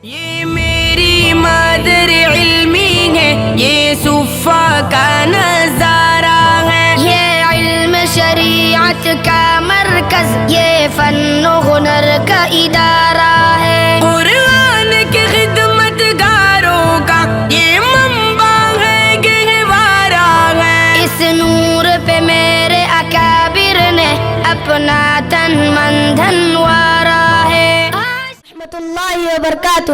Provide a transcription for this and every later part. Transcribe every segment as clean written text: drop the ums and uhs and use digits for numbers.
یہ میری مادر علمی ہے، یہ صفا کا نظارہ ہے، یہ علم شریعت کا مرکز، یہ فن و ہنر کا ادارہ ہے، قرآن کے خدمت گاروں کا یہ منبع ہے، گہوارہ ہے، اس نور پہ میرے اکابر نے اپنا تن من دھن وارا ہے۔ رحمت اللہ وبرکاتہ۔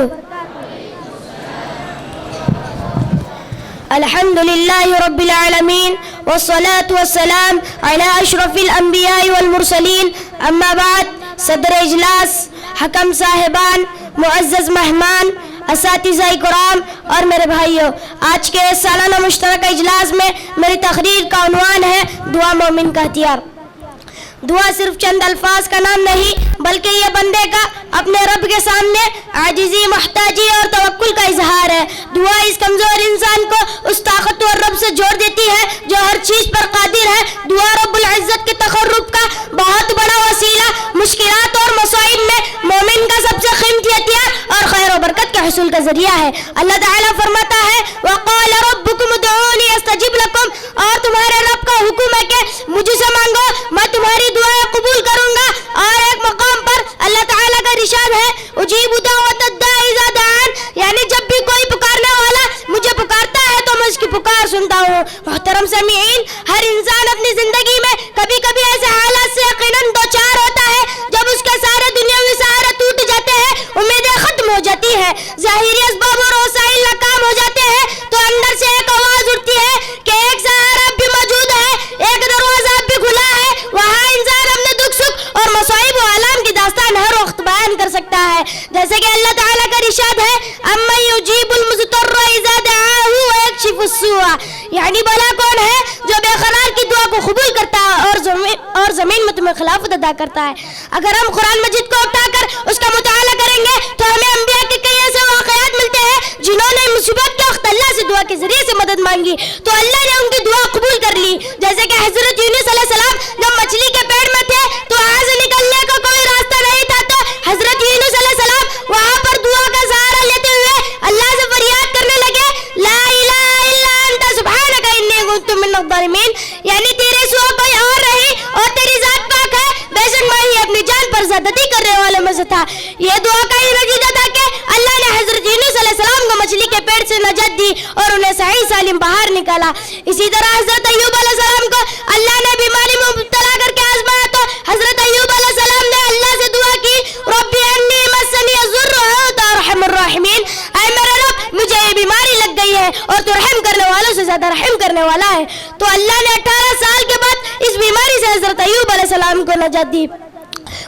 الحمد للہ رب العالمین والصلاة والسلام علی اشرف الانبیاء والمرسلین، اما بعد۔ صدر اجلاس، حکم صاحبان، معزز مہمان، اساتذہ کرام اور میرے بھائیوں، آج کے سالانہ مشترکہ اجلاس میں میری تقریر کا عنوان ہے دعا مومن کا ہتھیار۔ دعا صرف چند الفاظ کا نام نہیں، بلکہ یہ بندے کا اپنے رب کے سامنے عاجزی، محتاجی اور توکل کا اظہار ہے۔ دعا اس کمزور انسان کو اس طاقتور رب سے جوڑ دیتی ہے جو ہر چیز پر قادر ہے۔ دعا رب العزت کے تقرب کا بہت بڑا وسیلہ، مشکلات اور مصائب میں مومن کا سب سے قیمتی ہتھیار اور خیر و برکت کے حصول کا ذریعہ ہے۔ اللہ تعالیٰ فرماتا ہے وَقَالَ رَبُّكُمُ ادْعُونِي أَسْتَجِبْ لَكُمْ، اور تمہارے رب کا حکم ہے کہ مجھ سے مانگو، میں تمہاری دعائیں قبول کروں گا۔ اور ایک مقام پر اللہ تعالیٰ کا ارشاد ہے اجیب دعوت الداعی اذا دعان، یعنی جب بھی کوئی پکارنے والا مجھے پکارتا ہے تو میں اس کی پکار سنتا ہوں۔ محترم سامعین، ہر انسان اپنی زندگی میں کبھی کبھی ایسے حالات سے یقیناً دوچار ہوتا ہے جب اس کے سارے دنیاوی سہارے ٹوٹ جاتے ہیں، امیدیں ختم ہو جاتی ہے، ظاہری اسباب اور وسائل ناکام ہو جاتے ہیں، تو اندر سے ایک آواز اٹھتی ہے کہ ایک سہارا بھی موجود ہے، ایک دروازہ بھی کھلا ہے، وہاں انسان اپنے دکھ سکھ اور مصائب و آلام کی داستان ہر وقت بیان کر سکتا ہے۔ جیسے کہ اللہ تعالیٰ کا ارشاد ہے اَمَّن يُجِيبُ الْمُضْطَرَّ إِذَا دَعَاهُ وَيَكْشِفُ السُّوءَ، یعنی بھلا کون ہے جو بے قرار کی دعا کو قبول کرتا ہے اور زمین میں تمہیں خلافت ادا کرتا ہے۔ اگر ہم قرآن مجید کو اٹھا کر اس کا مطالعہ کریں گے تو ہمیں انبیاء کے کئی ایسے واقعات ملتے ہیں جنہوں نے مصیبت کے وقت اللہ سے دعا کے ذریعے سے مدد مانگی تو اللہ نے ان کی دعا قبول کر لی۔ جیسے کہ حضرت یونس علیہ السلام جب مچھلی کے پیٹ میں تھے تو وہاں سے نکلنے کا کوئی راستہ نہیں تھا، تو حضرت یونس علیہ السلام وہاں پر دعا کا سہارا لیتے ہوئے اللہ سے فریاد کرنے لگے لا الہ الا انت سبحانک انی کنت من الظالمین، یعنی تیرے سوا کوئی اور نہیں اور تیری ذات پاک ہے، بے شک میں ہی اپنی جان پر زیادتی کرنے والوں میں سے تھا۔ یہ دعا کا ہی نتیجہ تھا کہ اللہ نے حضرت یونس علیہ السلام کو مچھلی کے پیٹ سے نجات دی اور انہیں صحیح سالم باہر نکالا۔ اسی طرح حضرت ایوب علیہ السلام کو اللہ نے بیماری میں مبتلا کر کے آزمایا تو حضرت ایوب علیہ السلام نے اللہ سے دعا کی رب انی مسنی الضر وانت ارحم الراحمین، اے میرے رب مجھے یہ بیماری لگ گئی ہے اور تو رحم کرنے والوں سے زیادہ رحم کرنے والا ہے۔ تو اللہ نے 18 سال کے بعد اس بیماری سے حضرت ایوب علیہ السلام کو نجات دی۔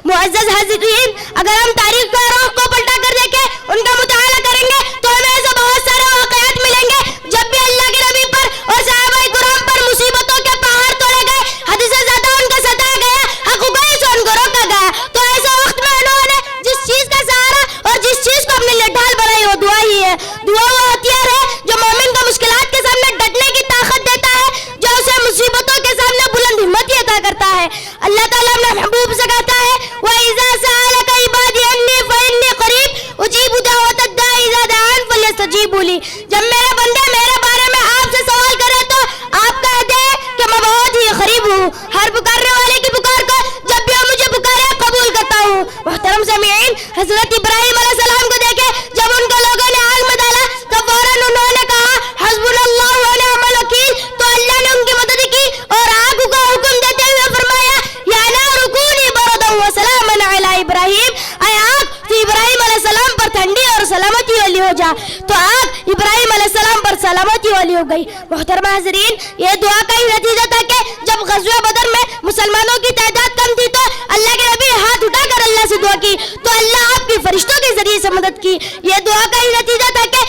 معزز حاضرین، اگر ہم تاریخ کے رخ کو پلٹا کر دیکھیں، ان کا مطالعہ کریں گے تو ہمیں ایسے بہت سارے واقعات ملیں گے جب بھی اللہ کے نبی پر اور صحابہ کرام پر مصیبتوں کے پہاڑ توڑے گئے، حد سے زیادہ ان کا ستایا گیا، حق گوئی سے ان کو روکا گیا، تو ایسے وقت میں انہوں نے جس چیز کا سہارا اور جس چیز کو اپنے لیے ڈھال بنائی وہ دعا ہی ہے۔ دعا وہ ہتھیار ہے جو مومن کو مشکلات کے سامنے ڈٹنے کی طاقت دیتا ہے، جو اسے مصیبتوں کے سامنے بلند ہمت عطا کرتا ہے۔ اللہ تعالیٰ اپنے محبوب سے کہتا ہے وَإِذَا سَأَلَكَ عِبَادِي عَنِّي فَإِنِّي قَرِيبٌ أُجِيبُ دَعْوَةَ الدَّاعِ إِذَا دَعَانِ فَلْيَسْتَجِيبُوا لِي، جب میرے بندے میرے بارے میں آپ سے سوال کرے تو آپ کہہ دیں کہ میں بہت ہی قریب ہوں، ہر پکارنے والے کی پکار کو جب بھی وہ مجھے پکارے قبول کرتا ہوں۔ محترم سامعین، حضرت ابراہیم علیہ السلام کو دیکھے جب ان کے لوگوں نے آگ میں ڈالا تو فوراً انہوں نے کہا حسبنا اللہ ونعم الوکیل، تو اللہ نے ان کی مدد کی اور آگ کو حکم دیتے ہوئے فرمایا یا نار کونی بردا وسلاما علی ابراہیم، اے آگ تو ابراہیم علیہ السلام پر ٹھنڈی اور سلامتی والی ہو جا، تو آگ ابراہیم علیہ السلام پر سلامتی والی ہو گئی۔ محترم حاضرین، یہ دعا کا ہی نتیجہ تھا کہ جب غزوہ بدر میں مسلمانوں کی تعداد کم تھی تو اللہ کے نبی ہاتھ اٹھا کر اللہ سے دعا کی تو اللہ آپ کی فرشتوں کے ذریعے سے مدد کی۔ یہ دعا کا ہی نتیجہ تھا کہ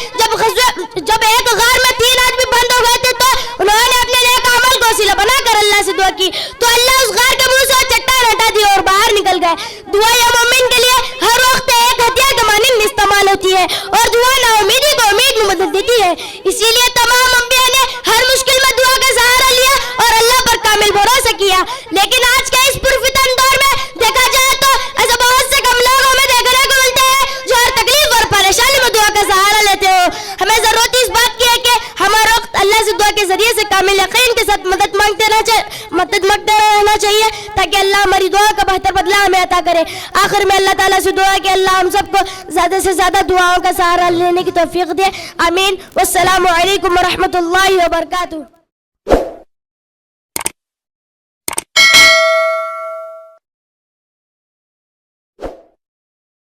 جب ایک غار میں 3 آدمی بند ہو گئے تھے تو انہوں نے اپنے نیک عمل کو وسیلہ بنا کر اللہ سے دعا کی تو اللہ اس غار کے منہ سے چٹان ہٹا دی اور باہر نکل گئے۔ دعا یا مومن کے لیے ہر وقت ایک ہتھیار کے مانند استعمال ہوتی ہے اور دعا نا امیدی کو امید میں بدل دیتی ہے۔ اسی لیے تمام انبیاء نے ہر مشکل میں دعا کا سہارا لیا اور اللہ پر کامل بھروسہ کیا۔ لیکن آج کے اس پرفتن دور میں دیکھا جائے تو ایسے بہت سے کم لوگ ہمیں دیکھنے کو ملتے ہیں جو ہر تکلیف اور پریشانی میں کا سہارا لیتے ہو. ہمیں ضرورت اس بات کی ہے کہ ہمارا وقت اللہ سے دعا کے ذریعے سے کامل یقین کے ساتھ مدد مانگتے رہنا چاہیے تاکہ اللہ ہماری دعا کا بہتر بدلہ ہمیں عطا کرے. آخر میں اللہ تعالیٰ سے دعا کہ اللہ ہم سب کو زیادہ سے زیادہ دعاؤں کا سہارا لینے کی توفیق دے. آمین. والسلام علیکم ورحمۃ اللہ وبرکاتہ.